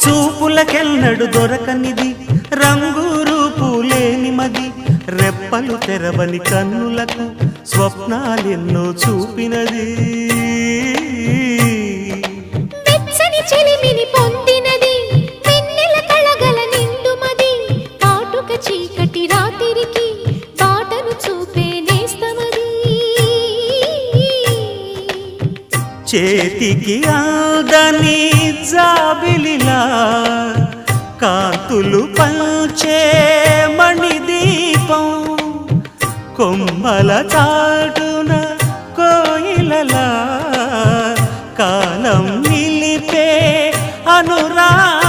చూపులకెన్నడు దొరకనిది రంగు రూపు లేని మది రెప్పలు తెరవని కన్నులకు స్వప్నాలెన్నో చూపినది వెచ్చని చెలిమిని పొందినది వెన్నెల కళగల నిండుమది కాటుక చీకటి రాత్రికి బాటను చూపే నేస్తమది చేతికి ఆదని జాబిలిలా కాంతులు పంచే మణిదీపం కొమ్మల చాటున కోయిలలా కాలం నిలిపే అనురాగం